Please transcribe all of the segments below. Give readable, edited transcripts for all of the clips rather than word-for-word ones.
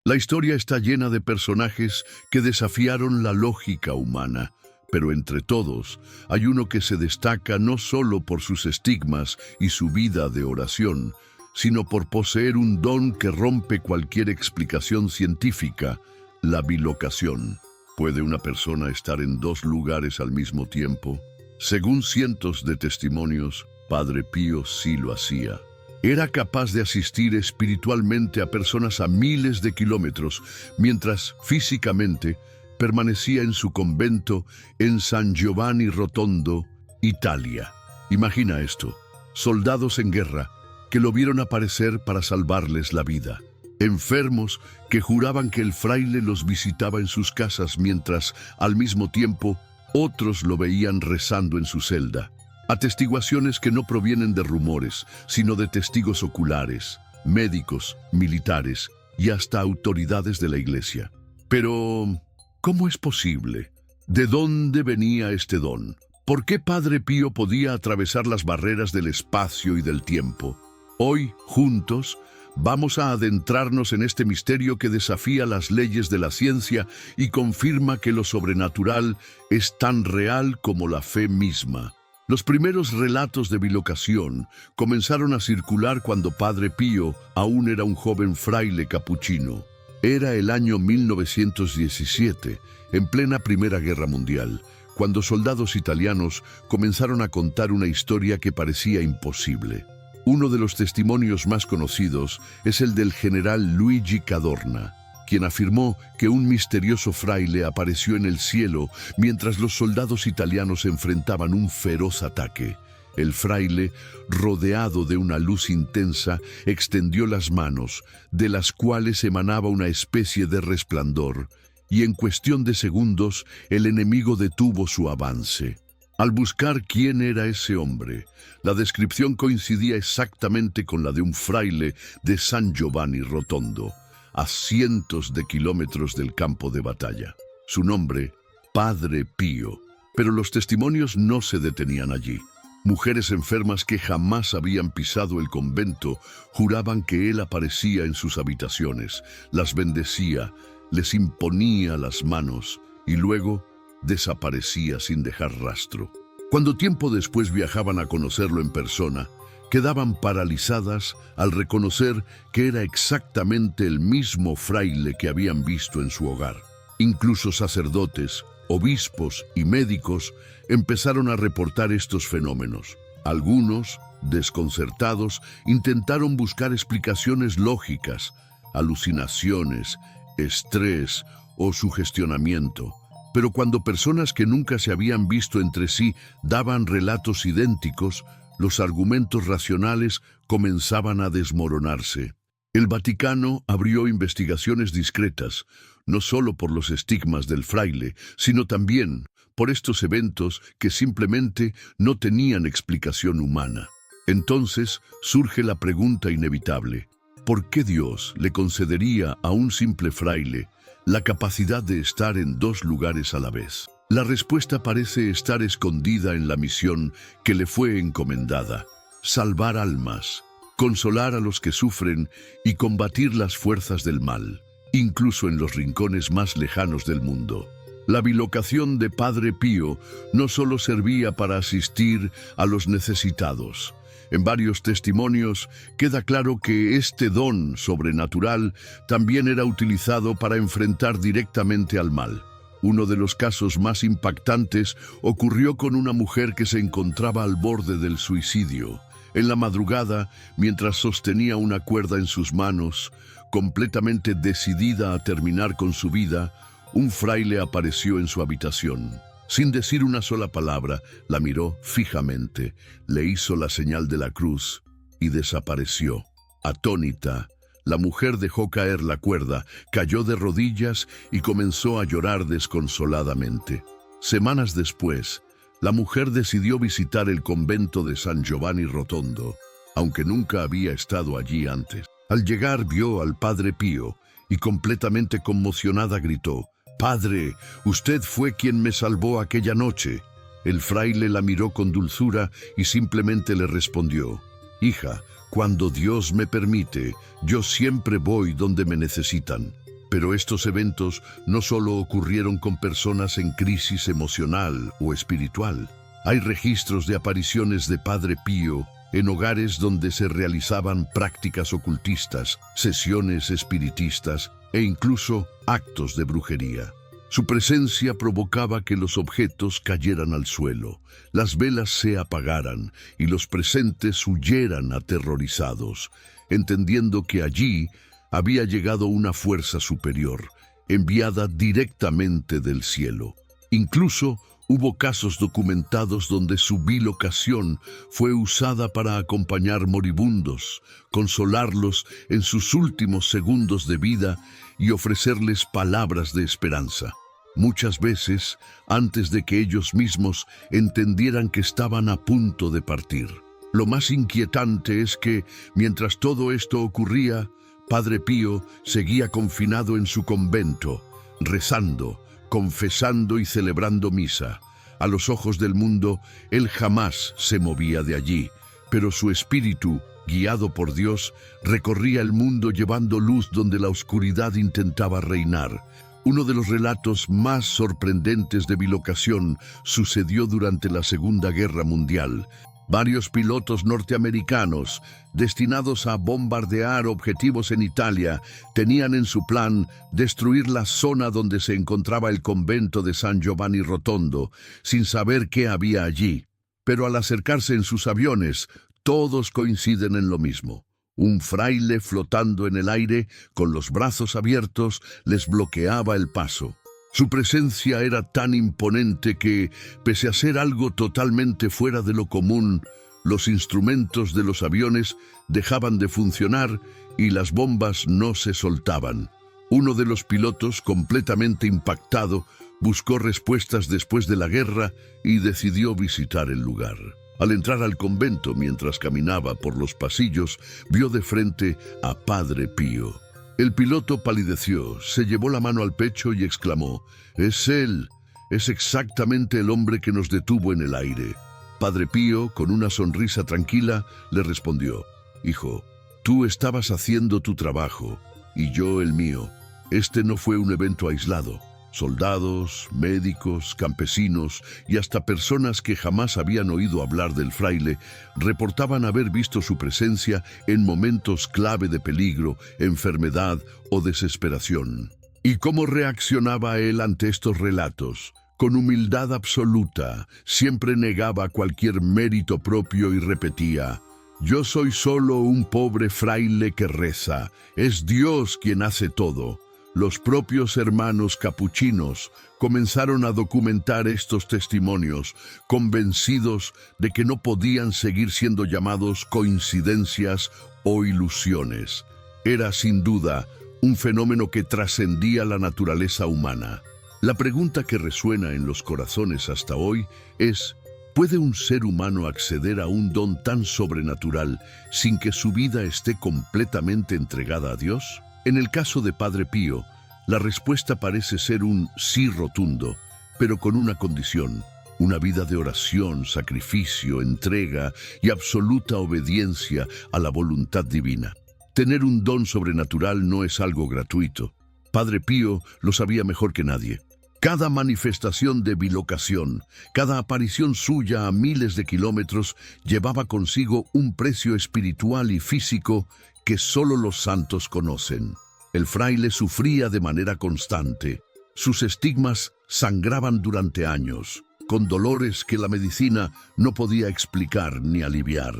La historia está llena de personajes que desafiaron la lógica humana, pero entre todos hay uno que se destaca no solo por sus estigmas y su vida de oración, sino por poseer un don que rompe cualquier explicación científica: la bilocación. ¿Puede una persona estar en dos lugares al mismo tiempo? Según cientos de testimonios, Padre Pío sí lo hacía. Era capaz de asistir espiritualmente a personas a miles de kilómetros, mientras físicamente permanecía en su convento en San Giovanni Rotondo, Italia. Imagina esto: soldados en guerra que lo vieron aparecer para salvarles la vida. Enfermos que juraban que el fraile los visitaba en sus casas mientras, al mismo tiempo, otros lo veían rezando en su celda. Atestiguaciones que no provienen de rumores, sino de testigos oculares, médicos, militares y hasta autoridades de la iglesia. Pero, ¿cómo es posible? ¿De dónde venía este don? ¿Por qué Padre Pío podía atravesar las barreras del espacio y del tiempo? Hoy, juntos, vamos a adentrarnos en este misterio que desafía las leyes de la ciencia y confirma que lo sobrenatural es tan real como la fe misma. Los primeros relatos de bilocación comenzaron a circular cuando Padre Pío aún era un joven fraile capuchino. Era el año 1917, en plena Primera Guerra Mundial, cuando soldados italianos comenzaron a contar una historia que parecía imposible. Uno de los testimonios más conocidos es el del general Luigi Cadorna, quien afirmó que un misterioso fraile apareció en el cielo mientras los soldados italianos enfrentaban un feroz ataque. El fraile, rodeado de una luz intensa, extendió las manos, de las cuales emanaba una especie de resplandor, y en cuestión de segundos el enemigo detuvo su avance. Al buscar quién era ese hombre, la descripción coincidía exactamente con la de un fraile de San Giovanni Rotondo, a cientos de kilómetros del campo de batalla. Su nombre, Padre Pío. Pero los testimonios no se detenían allí. Mujeres enfermas que jamás habían pisado el convento juraban que él aparecía en sus habitaciones, las bendecía, les imponía las manos y luego desaparecía sin dejar rastro. Cuando tiempo después viajaban a conocerlo en persona, quedaban paralizadas al reconocer que era exactamente el mismo fraile que habían visto en su hogar. Incluso sacerdotes, obispos y médicos empezaron a reportar estos fenómenos. Algunos, desconcertados, intentaron buscar explicaciones lógicas: alucinaciones, estrés o sugestionamiento. Pero cuando personas que nunca se habían visto entre sí daban relatos idénticos, los argumentos racionales comenzaban a desmoronarse. El Vaticano abrió investigaciones discretas, no solo por los estigmas del fraile, sino también por estos eventos que simplemente no tenían explicación humana. Entonces surge la pregunta inevitable: ¿por qué Dios le concedería a un simple fraile la capacidad de estar en dos lugares a la vez? La respuesta parece estar escondida en la misión que le fue encomendada: salvar almas, consolar a los que sufren y combatir las fuerzas del mal, incluso en los rincones más lejanos del mundo. La bilocación de Padre Pío no solo servía para asistir a los necesitados. En varios testimonios queda claro que este don sobrenatural también era utilizado para enfrentar directamente al mal. Uno de los casos más impactantes ocurrió con una mujer que se encontraba al borde del suicidio. En la madrugada, mientras sostenía una cuerda en sus manos, completamente decidida a terminar con su vida, un fraile apareció en su habitación. Sin decir una sola palabra, la miró fijamente, le hizo la señal de la cruz y desapareció. Atónita, la mujer dejó caer la cuerda, cayó de rodillas y comenzó a llorar desconsoladamente. Semanas después, la mujer decidió visitar el convento de San Giovanni Rotondo, aunque nunca había estado allí antes. Al llegar vio al Padre Pío y completamente conmocionada gritó: «Padre, usted fue quien me salvó aquella noche». El fraile la miró con dulzura y simplemente le respondió: «Hija, cuando Dios me permite, yo siempre voy donde me necesitan». Pero estos eventos no solo ocurrieron con personas en crisis emocional o espiritual. Hay registros de apariciones de Padre Pío en hogares donde se realizaban prácticas ocultistas, sesiones espiritistas e incluso actos de brujería. Su presencia provocaba que los objetos cayeran al suelo, las velas se apagaran y los presentes huyeran aterrorizados, entendiendo que allí había llegado una fuerza superior, enviada directamente del cielo. Incluso hubo casos documentados donde su bilocación fue usada para acompañar moribundos, consolarlos en sus últimos segundos de vida y ofrecerles palabras de esperanza. Muchas veces antes de que ellos mismos entendieran que estaban a punto de partir. Lo más inquietante es que, mientras todo esto ocurría, Padre Pío seguía confinado en su convento, rezando, confesando y celebrando misa. A los ojos del mundo, él jamás se movía de allí, pero su espíritu, guiado por Dios, recorría el mundo llevando luz donde la oscuridad intentaba reinar. Uno de los relatos más sorprendentes de bilocación sucedió durante la Segunda Guerra Mundial. Varios pilotos norteamericanos, destinados a bombardear objetivos en Italia, tenían en su plan destruir la zona donde se encontraba el convento de San Giovanni Rotondo, sin saber qué había allí. Pero al acercarse en sus aviones, todos coinciden en lo mismo. Un fraile flotando en el aire, con los brazos abiertos, les bloqueaba el paso. Su presencia era tan imponente que, pese a ser algo totalmente fuera de lo común, los instrumentos de los aviones dejaban de funcionar y las bombas no se soltaban. Uno de los pilotos, completamente impactado, buscó respuestas después de la guerra y decidió visitar el lugar. Al entrar al convento, mientras caminaba por los pasillos, vio de frente a Padre Pío. El piloto palideció, se llevó la mano al pecho y exclamó: «Es él, es exactamente el hombre que nos detuvo en el aire». Padre Pío, con una sonrisa tranquila, le respondió: «Hijo, tú estabas haciendo tu trabajo y yo el mío. Este no fue un evento aislado. Soldados, médicos, campesinos y hasta personas que jamás habían oído hablar del fraile reportaban haber visto su presencia en momentos clave de peligro, enfermedad o desesperación». ¿Y cómo reaccionaba él ante estos relatos? Con humildad absoluta, siempre negaba cualquier mérito propio y repetía: «Yo soy solo un pobre fraile que reza, es Dios quien hace todo». Los propios hermanos capuchinos comenzaron a documentar estos testimonios, convencidos de que no podían seguir siendo llamados coincidencias o ilusiones. Era, sin duda, un fenómeno que trascendía la naturaleza humana. La pregunta que resuena en los corazones hasta hoy es: ¿puede un ser humano acceder a un don tan sobrenatural sin que su vida esté completamente entregada a Dios? En el caso de Padre Pío, la respuesta parece ser un sí rotundo, pero con una condición: una vida de oración, sacrificio, entrega y absoluta obediencia a la voluntad divina. Tener un don sobrenatural no es algo gratuito. Padre Pío lo sabía mejor que nadie. Cada manifestación de bilocación, cada aparición suya a miles de kilómetros llevaba consigo un precio espiritual y físico que solo los santos conocen. El fraile sufría de manera constante. Sus estigmas sangraban durante años, con dolores que la medicina no podía explicar ni aliviar.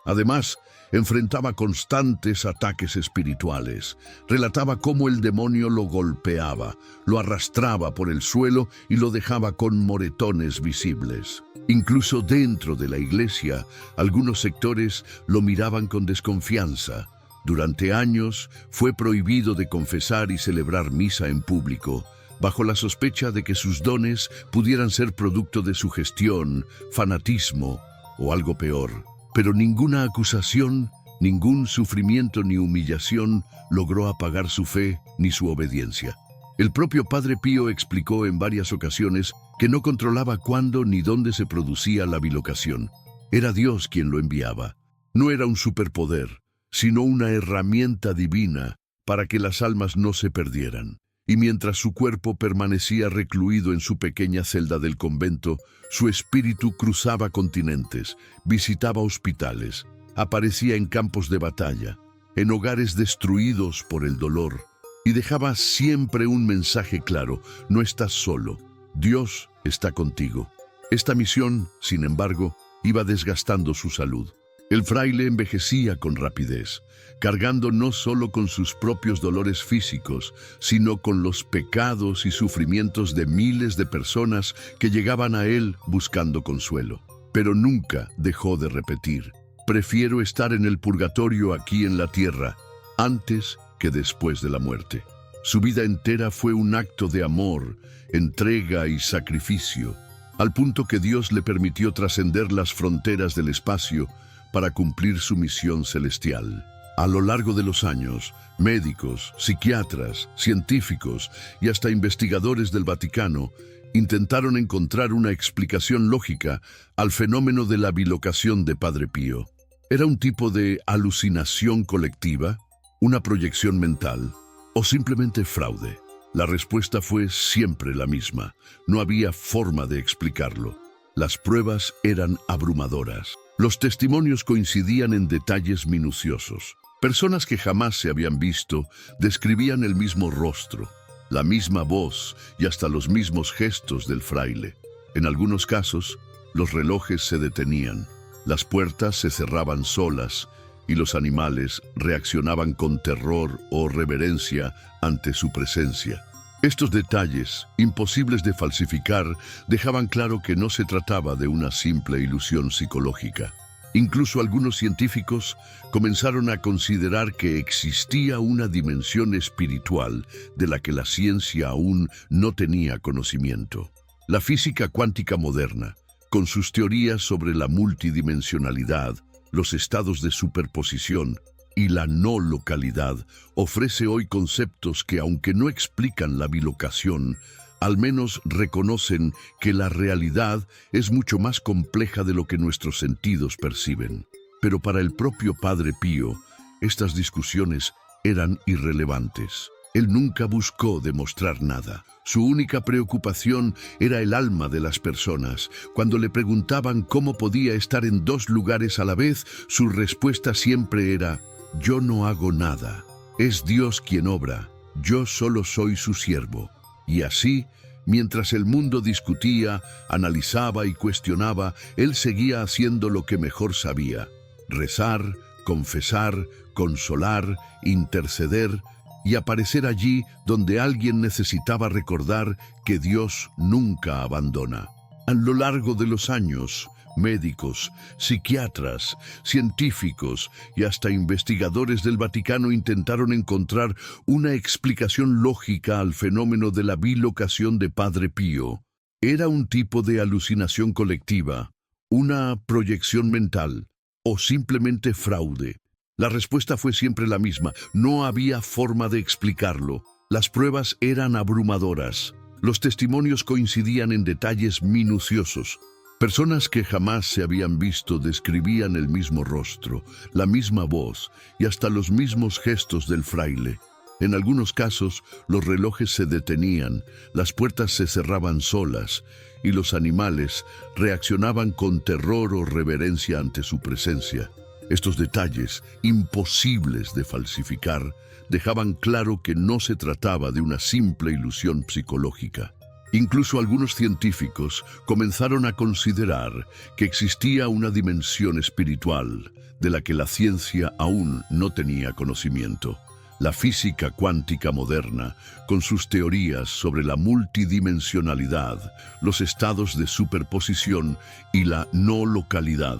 Además, enfrentaba constantes ataques espirituales. Relataba cómo el demonio lo golpeaba, lo arrastraba por el suelo y lo dejaba con moretones visibles. Incluso dentro de la iglesia, algunos sectores lo miraban con desconfianza. Durante años fue prohibido de confesar y celebrar misa en público, bajo la sospecha de que sus dones pudieran ser producto de sugestión, fanatismo o algo peor. Pero ninguna acusación, ningún sufrimiento ni humillación logró apagar su fe ni su obediencia. El propio Padre Pío explicó en varias ocasiones que no controlaba cuándo ni dónde se producía la bilocación. Era Dios quien lo enviaba. No era un superpoder, sino una herramienta divina para que las almas no se perdieran. Y mientras su cuerpo permanecía recluido en su pequeña celda del convento, su espíritu cruzaba continentes, visitaba hospitales, aparecía en campos de batalla, en hogares destruidos por el dolor, y dejaba siempre un mensaje claro: no estás solo, Dios está contigo. Esta misión, sin embargo, iba desgastando su salud. El fraile envejecía con rapidez, cargando no solo con sus propios dolores físicos, sino con los pecados y sufrimientos de miles de personas que llegaban a él buscando consuelo. Pero nunca dejó de repetir: prefiero estar en el purgatorio aquí en la tierra, antes que después de la muerte. Su vida entera fue un acto de amor, entrega y sacrificio, al punto que Dios le permitió trascender las fronteras del espacio para cumplir su misión celestial. A lo largo de los años, médicos, psiquiatras, científicos y hasta investigadores del Vaticano intentaron encontrar una explicación lógica al fenómeno de la bilocación de Padre Pío. ¿Era un tipo de alucinación colectiva, una proyección mental o simplemente fraude? La respuesta fue siempre la misma: no había forma de explicarlo. Las pruebas eran abrumadoras. Los testimonios coincidían en detalles minuciosos. Personas que jamás se habían visto describían el mismo rostro, la misma voz y hasta los mismos gestos del fraile. En algunos casos, los relojes se detenían, las puertas se cerraban solas y los animales reaccionaban con terror o reverencia ante su presencia. Estos detalles, imposibles de falsificar, dejaban claro que no se trataba de una simple ilusión psicológica. Incluso algunos científicos comenzaron a considerar que existía una dimensión espiritual de la que la ciencia aún no tenía conocimiento. La física cuántica moderna, con sus teorías sobre la multidimensionalidad, los estados de superposición y la no localidad, ofrece hoy conceptos que, aunque no explican la bilocación, al menos reconocen que la realidad es mucho más compleja de lo que nuestros sentidos perciben. Pero para el propio Padre Pío, estas discusiones eran irrelevantes. Él nunca buscó demostrar nada. Su única preocupación era el alma de las personas. Cuando le preguntaban cómo podía estar en dos lugares a la vez, su respuesta siempre era: yo no hago nada. Es Dios quien obra. Yo solo soy su siervo. Y así, mientras el mundo discutía, analizaba y cuestionaba, él seguía haciendo lo que mejor sabía: rezar, confesar, consolar, interceder y aparecer allí donde alguien necesitaba recordar que Dios nunca abandona. A lo largo de los años, médicos, psiquiatras, científicos y hasta investigadores del Vaticano intentaron encontrar una explicación lógica al fenómeno de la bilocación de Padre Pío. ¿Era un tipo de alucinación colectiva, una proyección mental o simplemente fraude? La respuesta fue siempre la misma: no había forma de explicarlo. Las pruebas eran abrumadoras. Los testimonios coincidían en detalles minuciosos. Personas que jamás se habían visto describían el mismo rostro, la misma voz y hasta los mismos gestos del fraile. En algunos casos, los relojes se detenían, las puertas se cerraban solas y los animales reaccionaban con terror o reverencia ante su presencia. Estos detalles, imposibles de falsificar, dejaban claro que no se trataba de una simple ilusión psicológica. Incluso algunos científicos comenzaron a considerar que existía una dimensión espiritual de la que la ciencia aún no tenía conocimiento. La física cuántica moderna, con sus teorías sobre la multidimensionalidad, los estados de superposición y la no localidad,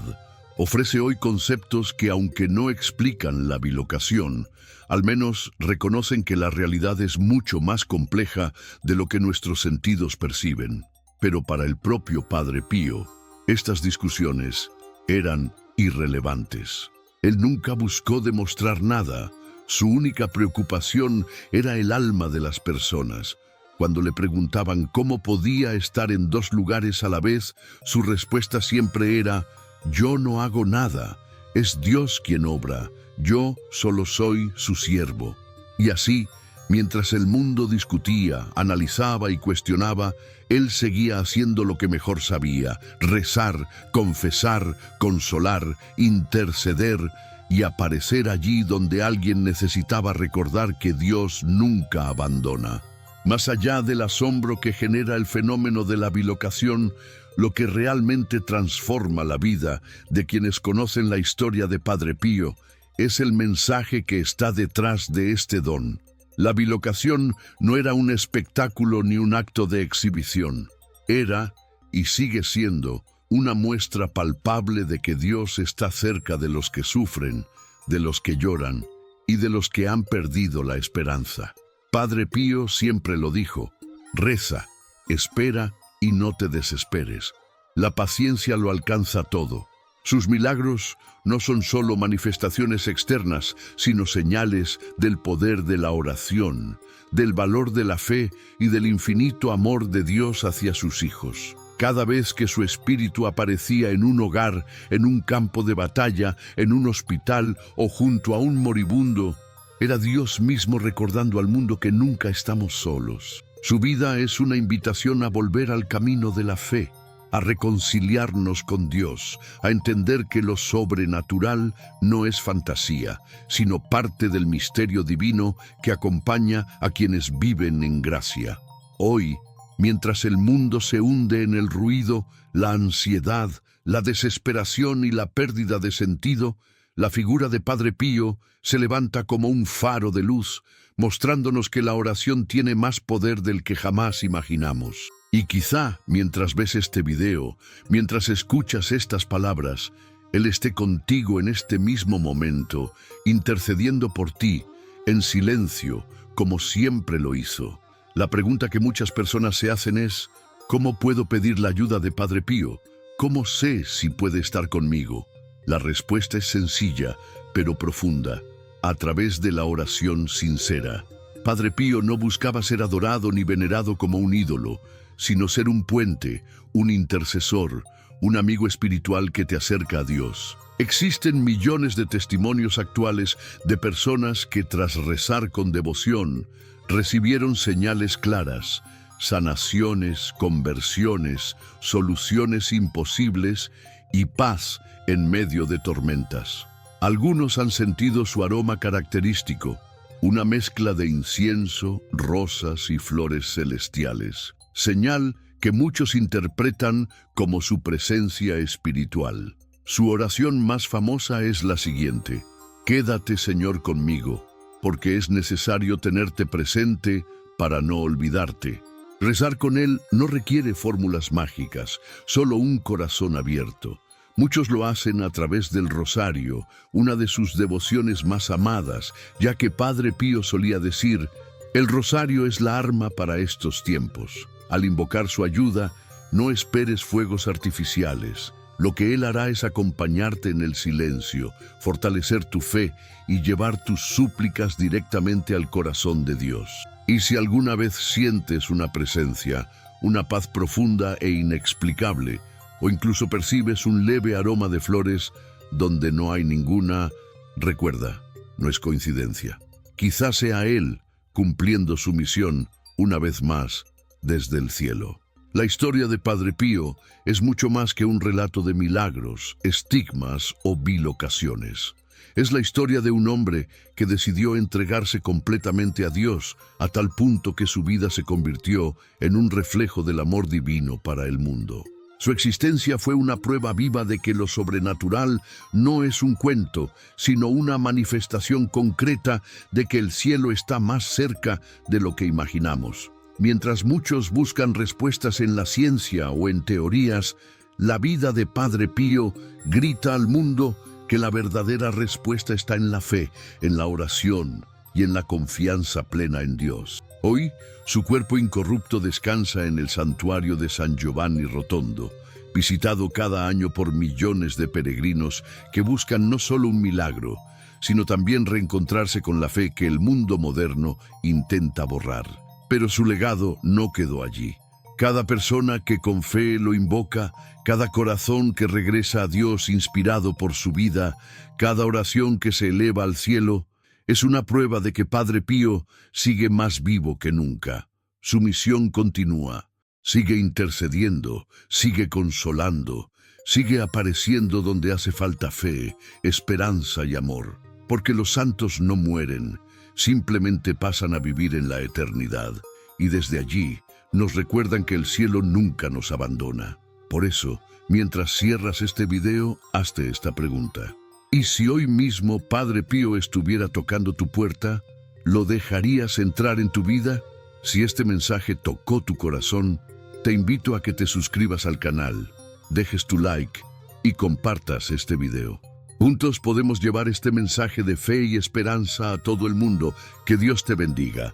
ofrece hoy conceptos que, aunque no explican la bilocación, al menos reconocen que la realidad es mucho más compleja de lo que nuestros sentidos perciben. Pero para el propio Padre Pío, estas discusiones eran irrelevantes. Él nunca buscó demostrar nada. Su única preocupación era el alma de las personas. Cuando le preguntaban cómo podía estar en dos lugares a la vez, su respuesta siempre era: yo no hago nada, es Dios quien obra, yo solo soy su siervo. Y así, mientras el mundo discutía, analizaba y cuestionaba, él seguía haciendo lo que mejor sabía: rezar, confesar, consolar, interceder y aparecer allí donde alguien necesitaba recordar que Dios nunca abandona. Más allá del asombro que genera el fenómeno de la bilocación, lo que realmente transforma la vida de quienes conocen la historia de Padre Pío es el mensaje que está detrás de este don. La bilocación no era un espectáculo ni un acto de exhibición. Era, y sigue siendo, una muestra palpable de que Dios está cerca de los que sufren, de los que lloran y de los que han perdido la esperanza. Padre Pío siempre lo dijo: reza, espera y no te desesperes. La paciencia lo alcanza todo. Sus milagros no son solo manifestaciones externas, sino señales del poder de la oración, del valor de la fe y del infinito amor de Dios hacia sus hijos. Cada vez que su espíritu aparecía en un hogar, en un campo de batalla, en un hospital o junto a un moribundo, era Dios mismo recordando al mundo que nunca estamos solos. Su vida es una invitación a volver al camino de la fe, a reconciliarnos con Dios, a entender que lo sobrenatural no es fantasía, sino parte del misterio divino que acompaña a quienes viven en gracia. Hoy, mientras el mundo se hunde en el ruido, la ansiedad, la desesperación y la pérdida de sentido, la figura de Padre Pío se levanta como un faro de luz, mostrándonos que la oración tiene más poder del que jamás imaginamos. Y quizá, mientras ves este video, mientras escuchas estas palabras, Él esté contigo en este mismo momento, intercediendo por ti, en silencio, como siempre lo hizo. La pregunta que muchas personas se hacen es: ¿cómo puedo pedir la ayuda de Padre Pío? ¿Cómo sé si puede estar conmigo? La respuesta es sencilla, pero profunda: a través de la oración sincera. Padre Pío no buscaba ser adorado ni venerado como un ídolo, sino ser un puente, un intercesor, un amigo espiritual que te acerca a Dios. Existen millones de testimonios actuales de personas que tras rezar con devoción recibieron señales claras, sanaciones, conversiones, soluciones imposibles y paz en medio de tormentas. Algunos han sentido su aroma característico, una mezcla de incienso, rosas y flores celestiales, señal que muchos interpretan como su presencia espiritual. Su oración más famosa es la siguiente: quédate, Señor, conmigo, porque es necesario tenerte presente para no olvidarte. Rezar con Él no requiere fórmulas mágicas, solo un corazón abierto. Muchos lo hacen a través del rosario, una de sus devociones más amadas, ya que Padre Pío solía decir: el rosario es la arma para estos tiempos. Al invocar su ayuda, no esperes fuegos artificiales. Lo que Él hará es acompañarte en el silencio, fortalecer tu fe y llevar tus súplicas directamente al corazón de Dios. Y si alguna vez sientes una presencia, una paz profunda e inexplicable, o incluso percibes un leve aroma de flores donde no hay ninguna, recuerda, no es coincidencia. Quizás sea Él cumpliendo su misión una vez más desde el cielo. La historia de Padre Pío es mucho más que un relato de milagros, estigmas o bilocaciones. Es la historia de un hombre que decidió entregarse completamente a Dios, a tal punto que su vida se convirtió en un reflejo del amor divino para el mundo. Su existencia fue una prueba viva de que lo sobrenatural no es un cuento, sino una manifestación concreta de que el cielo está más cerca de lo que imaginamos. Mientras muchos buscan respuestas en la ciencia o en teorías, la vida de Padre Pío grita al mundo que la verdadera respuesta está en la fe, en la oración y en la confianza plena en Dios. Hoy, su cuerpo incorrupto descansa en el santuario de San Giovanni Rotondo, visitado cada año por millones de peregrinos que buscan no solo un milagro, sino también reencontrarse con la fe que el mundo moderno intenta borrar. Pero su legado no quedó allí. Cada persona que con fe lo invoca, cada corazón que regresa a Dios inspirado por su vida, cada oración que se eleva al cielo, Es una prueba de que Padre Pío sigue más vivo que nunca. Su misión continúa. Sigue intercediendo, sigue consolando, sigue apareciendo donde hace falta fe, esperanza y amor. Porque los santos no mueren, simplemente pasan a vivir en la eternidad. Y desde allí nos recuerdan que el cielo nunca nos abandona. Por eso, mientras cierras este video, hazte esta pregunta. ¿Y si hoy mismo Padre Pío estuviera tocando tu puerta, lo dejarías entrar en tu vida? Si este mensaje tocó tu corazón, te invito a que te suscribas al canal, dejes tu like y compartas este video. Juntos podemos llevar este mensaje de fe y esperanza a todo el mundo. Que Dios te bendiga.